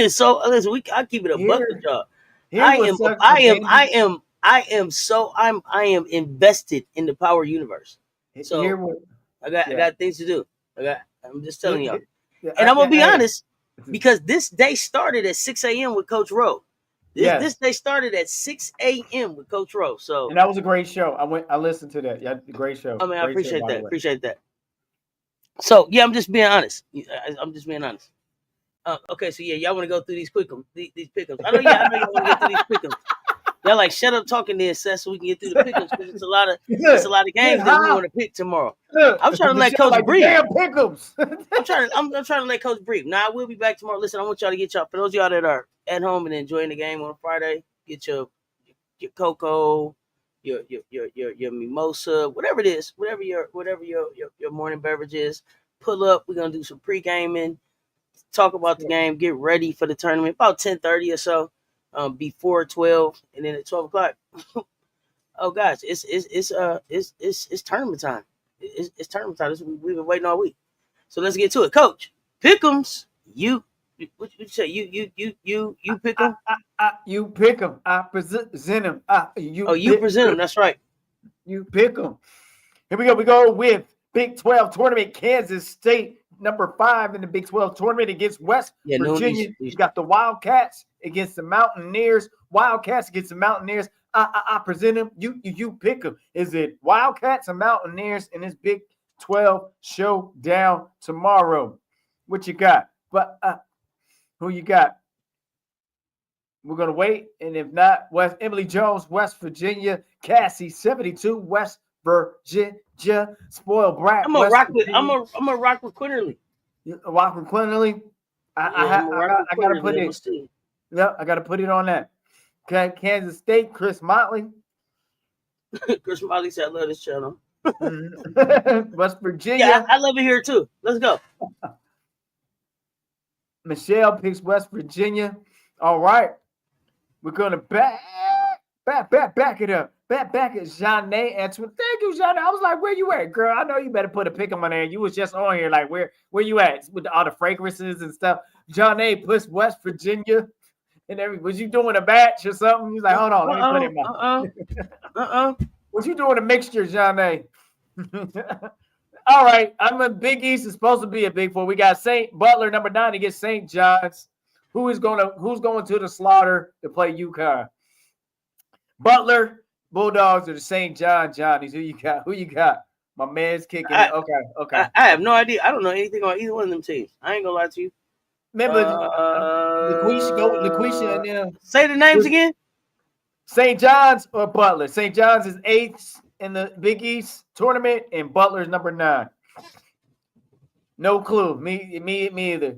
so. Listen, I keep it a buck with here, y'all. here was such for Vandy. I am invested in the power universe. Here So was I yeah. got things to do. I'm just telling y'all. Yeah, And I'm gonna be hey, honest, because this day started at 6 a.m. with Coach Rowe. This yes, day started at 6 a.m. with Coach Rowe. So and that was a great show. I listened to that. Yeah, great show. I mean, I Great show, appreciate by the that. way. Appreciate that. So yeah, I'm just being honest. I'm just being honest. Okay, so yeah, y'all want to go through these these pickums. I know y'all want to go through these pickums. Y'all like shut up talking then, Seth, so we can get through the pickums because it's a lot of Get games that we high. want to pick tomorrow. Look, I'm trying to let Michelle Coach like the breathe. damn pickles. I'm trying to let Coach breathe. Now I will be back tomorrow. Listen, I want y'all to get y'all, for those of y'all that are at home and enjoying the game on Friday, get your cocoa, your mimosa, whatever it is, whatever your morning beverage is. Pull up. We're gonna do some pre gaming, talk about the game, get ready for the tournament about 10:30 or so, before 12, and then at 12 o'clock. Oh gosh, it's tournament time. It's tournament time. We've been waiting all week. So let's get to it, Coach. Pick'ems. What you say? You pick them. You pick them. I present them. Oh, you present them. That's right. You pick them. Here we go. We go with Big 12 tournament. Kansas State, number 5 in the Big 12 tournament against West Yeah, Virginia. You got the Wildcats against the Mountaineers. Wildcats against the Mountaineers. I present them. You pick them. Is it Wildcats or Mountaineers in this Big 12 showdown tomorrow? What you got? But who you got? We're gonna wait, and if not, Emily Jones, West Virginia. Cassie 72, West Virginia. Spoiled brat. I'm West gonna Virginia. rock with Quinterly. Walk from Quinterly. Yeah, I'm gonna rock with I gotta Quinterly. put I'm it. gonna see. Yep, I gotta put it on that. Okay, Kansas State. Chris Motley. Chris Molly said, "I love this channel." West Yeah, Virginia. I love it here too. Let's go. Michelle picks West Virginia. All right. We're gonna back it up. Back it, Jeanne Antoine. Thank you, Jeanne. I was like, where you at, girl? I know you better put a pick on my name. You was just on here, like, where you at with all the fragrances and stuff. Jeanne plus West Virginia and everything. Was you doing a batch or something? He's like, hold on, let me put it in my. Was you doing a mixture, Jeanne? All right, I'm a Big East is supposed to be a Big 4. We got St. Butler, number 9, against St. John's. Who's going to the slaughter to play UConn? Butler, Bulldogs, or the St. John Johnnies? Who you got? My man's kicking it. Okay. I have no idea. I don't know anything about either one of them teams. I ain't gonna lie to you. Remember, LaQuisha and them. Say the names again. St. John's or Butler? St. John's is 8th in the Big East tournament, and Butler's number 9. No clue. Me either.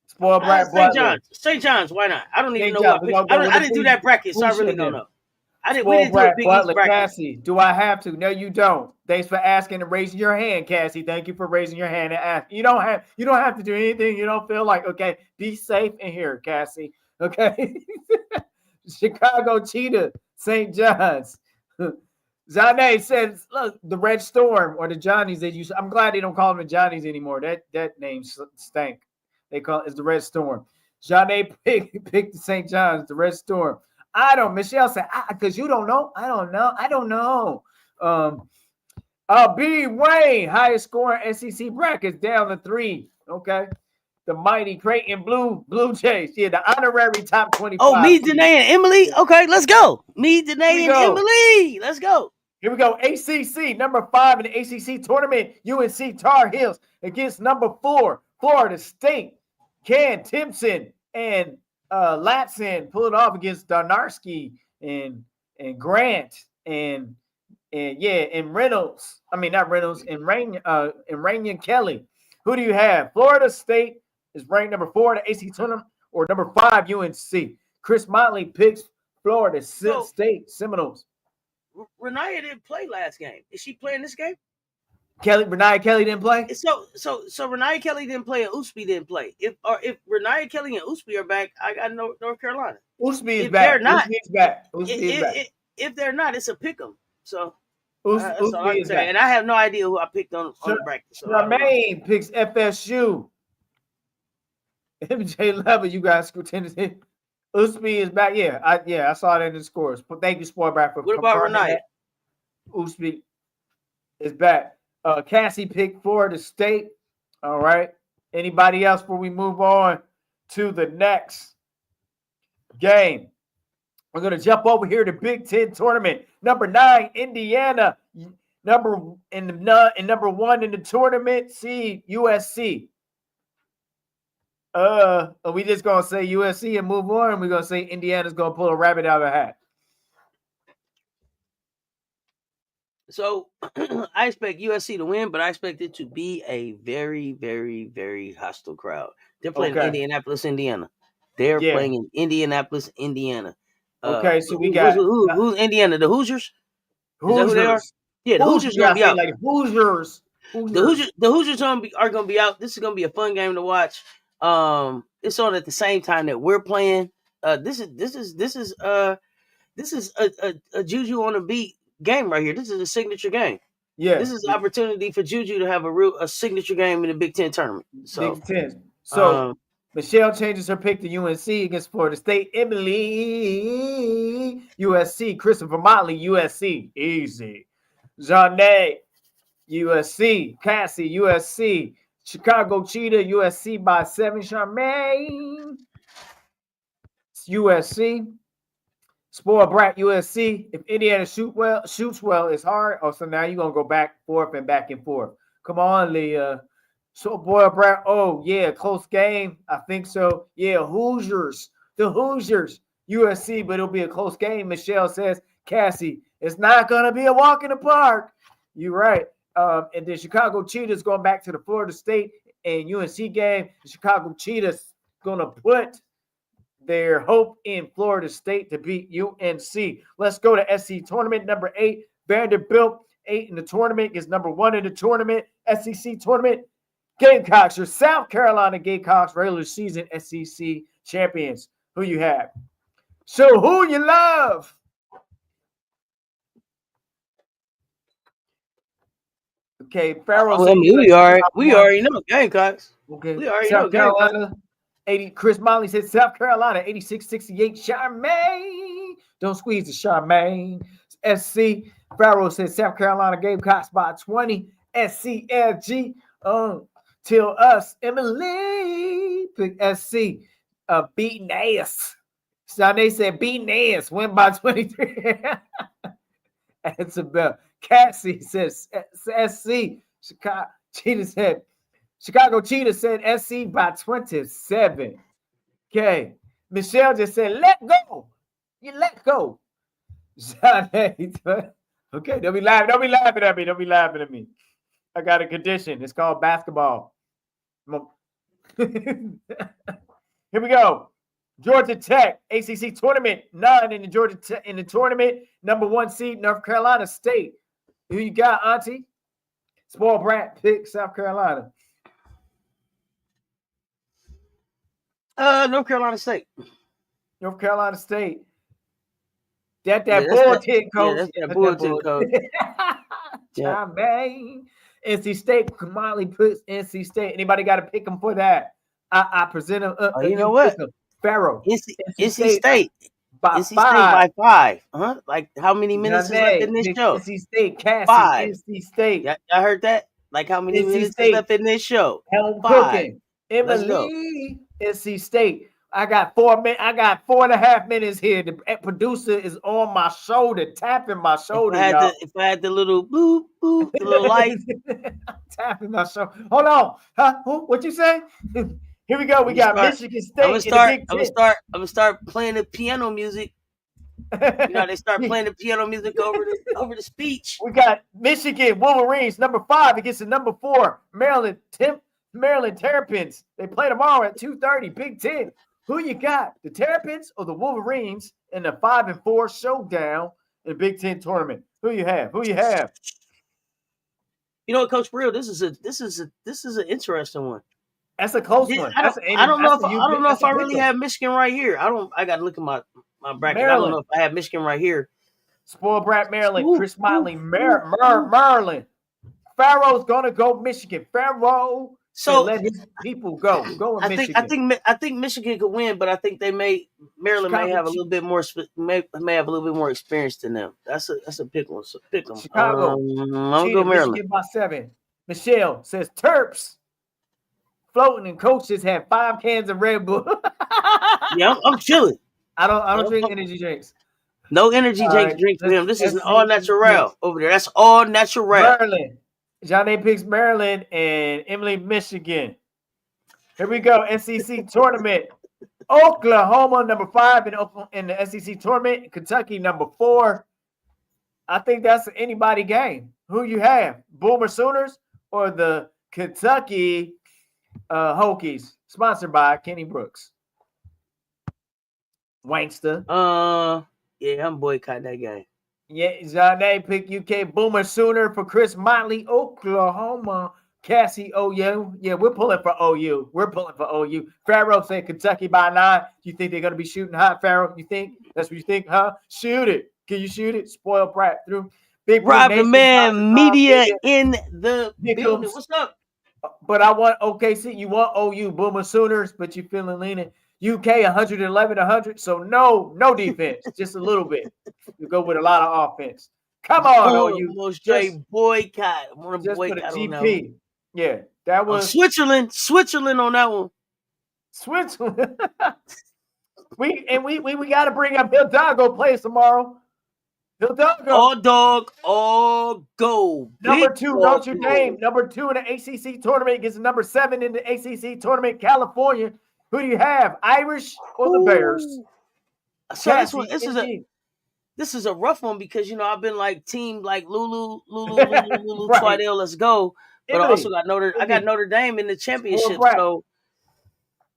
Spoiled brat Butler. St. John's. Why not? I don't even know John's. what. I didn't do that bracket, so I really don't know. We didn't do a Big East bracket. Cassie, do I have to? No, you don't. Thanks for asking and raising your hand, Cassie. Thank you for raising your hand and asking. You don't have to do anything you don't feel like. Okay, be safe in here, Cassie. Okay. Chicago Cheetah, St. John's. Zane says, look, the Red Storm or the Johnnies. I'm glad they don't call them the Johnnies anymore. That name stank. They call it the Red Storm. Zane picked the St. John's, the Red Storm. I don't. Michelle said, because you don't know. I don't know. I don't know. B. Wayne, highest scoring SEC brackets down to 3. Okay. The mighty Creighton Blue Jays. Yeah, the honorary top 25. Oh, me, Danae, and Emily. Okay, let's go. Me, Danae, and Emily. Let's go. Here we go. ACC, number 5 in the ACC tournament. UNC Tar Heels against number 4, Florida State. Can Timpson and Latson pull it off against Darnarski and Grant and Reynolds. I mean, not Reynolds, and Rainian Kelly. Who do you have? Florida State is ranked number 4 in the ACC tournament, or number 5 UNC. Chris Motley picks Florida State Seminoles. Renaya didn't play last game. Is she playing this game? Renaya Kelly didn't play. So Renaya Kelly didn't play and Usby didn't play. If Renaya Kelly and Usby are back, I got North Carolina. Usby is back. If they're not, it's a pick 'em. So that's all I can say. And I have no idea who I picked on the bracket. So Charmaine picks FSU. MJ Lever, you guys go Tennessee. Usby is back. Yeah, I saw that in the scores. But thank you, Sportback, for what about Renaya? Usby is back. Cassie picked Florida State. All right. Anybody else before we move on to the next game? We're going to jump over here to Big Ten tournament. Number 9, Indiana. Number 1 in the tournament, USC. Are we just going to say USC and move on? And we're going to say Indiana's going to pull a rabbit out of the hat. So I expect USC to win, but I expect it to be a very, very, very hostile crowd. They're playing Indianapolis, Indiana. They're playing in Indianapolis, Indiana. Okay, so we got who's Indiana? The Hoosiers. Is that who they are? Yeah, the Hoosiers gonna be out. Like Hoosiers. The Hoosiers are gonna be out. This is gonna be a fun game to watch. It's on at the same time that we're playing. This is a Juju on a beat game right here. This is a signature game. Yeah, this is an opportunity for Juju to have a signature game in the Big Ten tournament. So, Big Ten. So Michelle changes her pick to UNC against Florida State. Emily, USC. Christopher Motley, USC. Easy. Jeanne, USC. Cassie, USC. Chicago Cheetah, USC by 7. Charmaine, USC. Spoiled Brat, USC. If Indiana shoots well, it's hard. Oh, so now you're going to go back and forth. Come on, Leah. So, Spoiled Brat, oh, yeah, close game. I think so. Yeah, Hoosiers. The Hoosiers, USC, but it'll be a close game. Michelle says, Cassie, it's not going to be a walk in the park. You're right. And then Chicago Cheetahs going back to the Florida State and UNC game. The Chicago Cheetahs going to put their hope in Florida State to beat UNC. Let's go to SC tournament. Number 8, Vanderbilt. 8 in the tournament is number 1 in the tournament. SEC tournament. Gamecocks, your South Carolina Gamecocks regular season SEC champions. Who you have? So who you love? Okay, Farrell. We already know Gamecocks. Okay, we already South know Carolina. Gamecocks. 80. Chris Molly said South Carolina 86-68. Charmaine, don't squeeze the Charmaine. SC Farrell said South Carolina Gamecocks by 20. SCLG. Till us, Emily pick SC. Beating ass. Shanae said beating ass. Win by 23. That's about. Cassie says SC. Chicago Cheetah said SC by 27. Okay. Michelle just said, let go. You let go. Okay, don't be laughing. Don't be laughing at me. Don't be laughing at me. I got a condition. It's called basketball. Here we go. Georgia Tech, ACC tournament, 9 in the tournament. Number 1 seed, North Carolina State. Who you got, Auntie? Spoiled Brat pick South Carolina. North Carolina State. North Carolina State. That bulletin coach. Yeah, that bulletin coach. Charmaine. NC State. Molly puts NC State. Anybody got to pick them for that? I present them. You know what? Pharaoh. NC State. by NC State 5. by 5. Huh? Like how many minutes is left in Janae this picks show? NC State. Cassie, 5. NC State. Y'all heard that? Like how many NC minutes is State. left in this show? Helen 5. Cooking. Let's go. Emily, NC State. I got 4 minutes. I got 4.5 minutes here. The producer is on my shoulder, tapping my shoulder, y'all. If I had the little boop boop, the little light, tapping my shoulder. Hold on. Huh? What you say? Here we go. We got Michigan State in the Big Ten. I'm gonna start playing the piano music. You know, they start playing the piano music over the speech. We got Michigan Wolverines, number 5 against the number 4 Maryland Terrapins. They play tomorrow at 2:30. Big Ten. Who you got? The Terrapins or the Wolverines in the 5-4 showdown in the Big Ten tournament? Who you have? You know what, Coach Brill? This is an interesting one. That's a close one. I don't know if I really have Michigan right here. I got to look at my bracket. Maryland. I don't know if I have Michigan right here. Spoiled brat Maryland. Chris Motley, Maryland. Pharaoh's gonna go Michigan. Pharaoh. So let his people go. Go with Michigan. I think Michigan could win, but I think Maryland may have a little bit more experience than them. That's a pick one. So pick them. Chicago. I'm gonna go Maryland. Michigan by 7. Michelle says Terps floating and coaches have 5 cans of Red Bull. Yeah, I'm chilling. I don't drink energy drinks. No energy drinks for him. This is all natural over there. That's all natural. Maryland. Johnny picks Maryland and Emily Michigan. Here we go. SEC tournament. Oklahoma number 5 in the SEC tournament. Kentucky number 4. I think that's an anybody game. Who you have? Boomer Sooners or the Kentucky Hokies? Sponsored by Kenny Brooks. Wankster. Yeah, I'm boycotting that game. Yeah, Johnny pick UK Boomer Sooner for Chris Motley, Oklahoma. Cassie OU. Yeah, we're pulling for OU. Pharaoh said Kentucky by 9. You think they're going to be shooting hot, Pharaoh? You think? That's what you think, huh? Shoot it. Can you shoot it? Spoiled brat through. Big Rob the Man Media in the building. What's up? But I want OKC. You want OU Boomer Sooners, but you're feeling leaning. UK 111-100. So no defense, just a little bit. You go with a lot of offense. Come on, OU. Almost straight boycott. I want to boycott for the GP. On that one. Yeah, that was Switzerland on that one. Switzerland. we got to bring up Hidalgo plays tomorrow. Hidalgo. All dog, all go. Number 2, Notre Dame. Number 2 in the ACC tournament against number 7 in the ACC tournament, California. Who do you have, Irish or the Bears? So this is a rough one because I've been like team like Lulu, right. Tridell, let's go. But I also got Notre Dame in the championship, so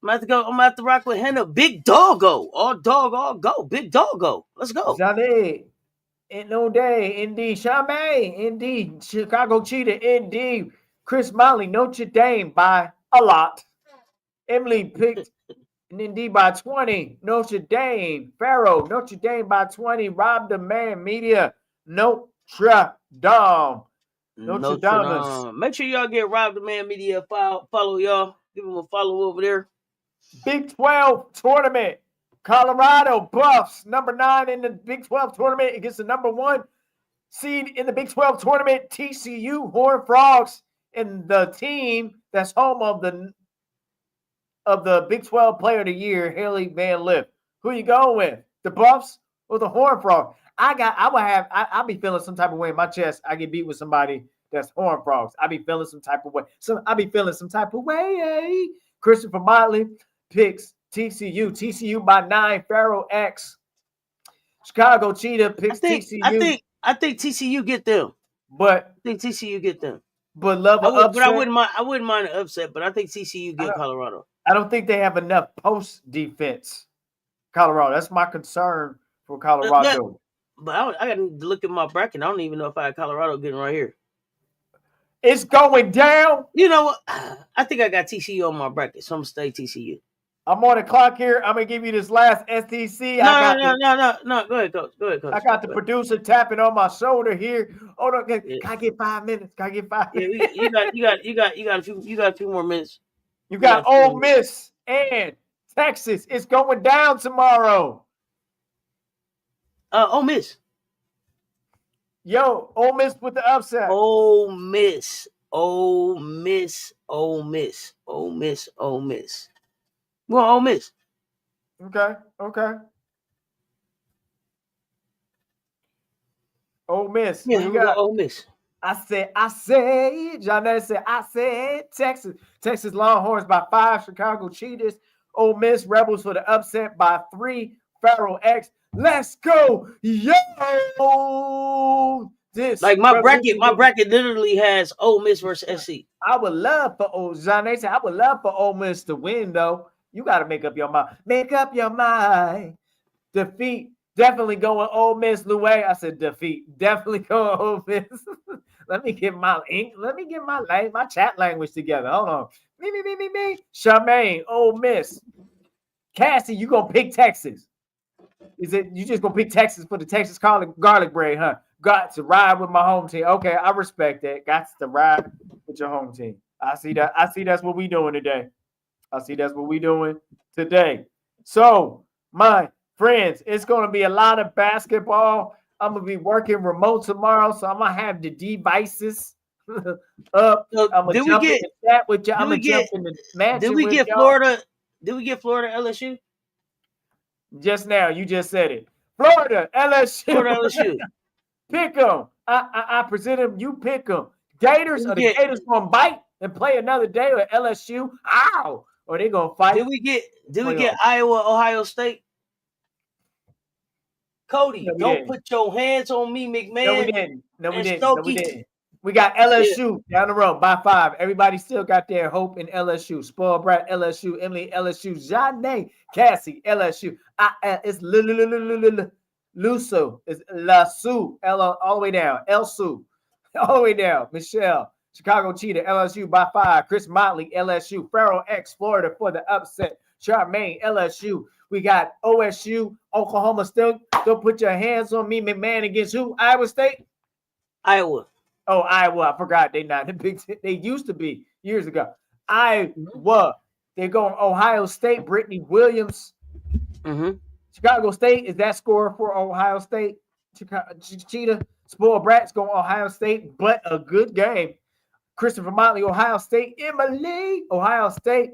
I'm gonna have to rock with Henna. Big doggo, all go, big doggo. Let's go. Johnny, ain't no day, indeed. Chamay, indeed. Chicago Cheetah, indeed. Chris Motley, Notre Dame by a lot. Emily picked indeed by 20. Notre Dame. Pharaoh. Notre Dame by 20. Rob the Man Media. Notre Dame. Notre Dame. Make sure y'all get Rob the Man Media. Follow y'all. Give them a follow over there. Big 12 tournament. Colorado Buffs. Number 9 in the Big 12 tournament against the number 1 seed in the Big 12 tournament. TCU Horned Frogs. And the team that's home of the Big 12 Player of the Year, Haley Van Lith. Who you going with? The Buffs or the Horned Frogs? I'll be feeling some type of way in my chest. I get beat with somebody that's Horned Frogs. I'll be feeling some type of way. Christopher Motley picks TCU. TCU by 9. Pharaoh X. Chicago Cheetah picks TCU. I think TCU get them. But I think TCU get them. But I wouldn't mind an upset, but I think TCU get Colorado. I don't think they have enough post defense. Colorado. That's my concern for Colorado. But I got to look at my bracket. I don't even know if I have Colorado getting right here. It's going down. You know what? I think I got TCU on my bracket, so I'm going to stay TCU. I'm on the clock here. I'm going to give you this last STC. No. Go ahead, Coach. I got the producer tapping on my shoulder here. Hold on. Can I get 5 minutes? Yeah, you got a few more minutes. You got Ole Miss and Texas. It's going down tomorrow. Ole Miss. Yo, Ole Miss with the upset. Ole Miss. Ole Miss. Ole Miss. Ole Miss. Ole Miss. Well, Ole Miss. Okay. Ole Miss. Yeah, Who you I'm gonna go got? Ole Miss. I said, John said, Texas. Texas Longhorns by 5, Chicago Cheetahs. Ole Miss Rebels for the upset by 3, Pharaoh X. Let's go, yo! This Like my revolution bracket literally has Ole Miss versus SC. I would love for John said, I would love for Ole Miss to win, though. You got to make up your mind. Make up your mind. Defeat. Definitely going Ole Miss, Louis. I said defeat. Definitely going Ole Miss. Let me get my my chat language together. Hold on. Me. Charmaine, Ole Miss. Cassie, you gonna pick Texas? Is it you just gonna pick Texas for the Texas garlic bread, huh? Got to ride with my home team. Okay, I respect that. Got to ride with your home team. I see that. I see that's what we doing today. So, my friends, it's gonna be a lot of basketball. I'm gonna be working remote tomorrow, so I'm gonna have the devices up. So I'm gonna jump in the chat with you. I'm gonna jump in the mansion with y'all. Florida? Did we get Florida LSU? Just now, you just said it. Florida, LSU. Florida LSU. Pick them. I present them. You pick them. Gators or the Gators gonna bite and play another day with LSU? Ow! Or they gonna fight? Did we get Iowa, Ohio State? Cody, don't put your hands on me, McMahon. No, we didn't. We got LSU down the road by 5. Everybody still got their hope in LSU. Spoiled brat LSU, Emily LSU, Janae, Cassie LSU. It's Luso. It's Lasu, all the way down. Elsu, all the way down. Michelle, Chicago Cheetah, LSU by 5. Chris Motley, LSU. Pharaoh X, Florida for the upset. Charmaine, LSU. We got OSU, Oklahoma State. Don't put your hands on me, McMahon against who? Iowa State? Iowa. Oh, Iowa. I forgot they not the Big Ten. They used to be years ago. Iowa. They're going Ohio State. Brittany Williams. Mm-hmm. Chicago State. Is that score for Ohio State? Cheetah. Spoiled Brats going Ohio State, but a good game. Christopher Motley, Ohio State. Emily, Ohio State.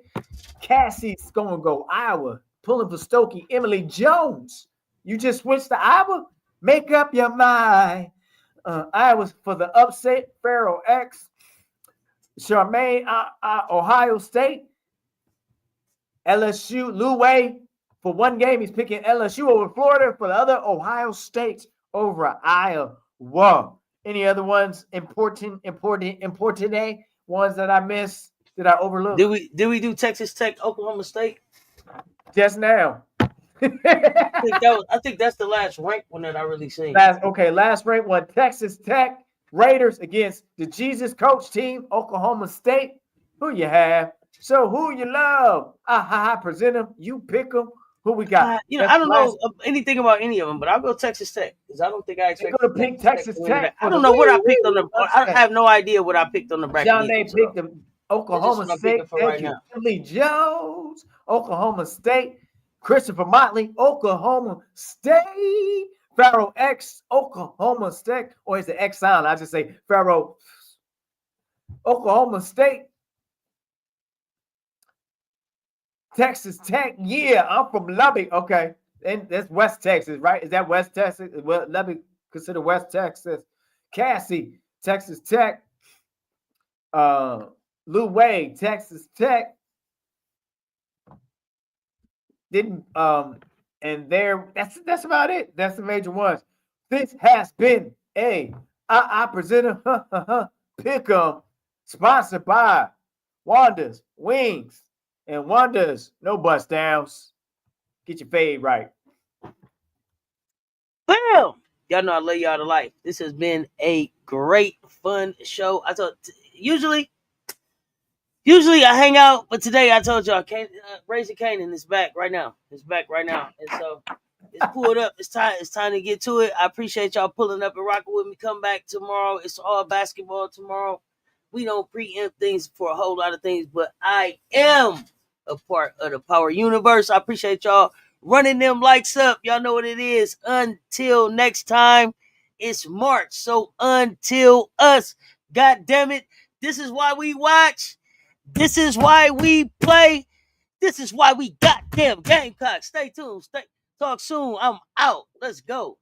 Cassie's going to go Iowa. Pulling for Stokey. Emily Jones. You just switched to Iowa? Make up your mind. Iowa for the upset. Pharaoh X. Charmaine, Ohio State. LSU. Lou Way. For one game, he's picking LSU over Florida. For the other, Ohio State over Iowa. Any other ones important ones that I missed? Did I overlook? Did we do Texas Tech, Oklahoma State? Just now. I think that's the last ranked one that I really seen. Last ranked one. Texas Tech Raiders against the Jesus Coach team, Oklahoma State. Who you have? So who you love? Present them. You pick them. Who we got? I don't know anything about any of them, but I'll go Texas Tech because I don't think I expect to pick Texas Tech. I don't know what I picked on the. I have no idea what I picked on the bracket. John, they picked them. Oklahoma State. Thank you. Emily Jones, Oklahoma State. Christopher Motley, Oklahoma State. Pharaoh X, Oklahoma State. Or is it X sound? I just say Pharaoh, Oklahoma State. Texas Tech. Yeah, I'm from Lubbock. Okay. And that's West Texas, right? Is that West Texas? Well, Lubbock considered West Texas. Cassie, Texas Tech. Lou Wade, Texas Tech. Didn't and there that's about it. That's the major ones. This has been I present pick 'em, sponsored by Wanda's Wings and Wanda's No Bust Downs. Get your fade right. Bam! Y'all know I love y'all to life. This has been a great, fun show. I thought usually I hang out, but today I told y'all, Raising Canaan is back right now. It's back right now, and so it's pulled up. It's time to get to it. I appreciate y'all pulling up and rocking with me. Come back tomorrow. It's all basketball tomorrow. We don't preempt things for a whole lot of things, but I am a part of the Power Universe. I appreciate y'all running them likes up. Y'all know what it is. Until next time, it's March. So until us, God damn it, this is why we watch. This is why we play. This is why we goddamn Gamecocks. Stay tuned. Talk soon. I'm out. Let's go.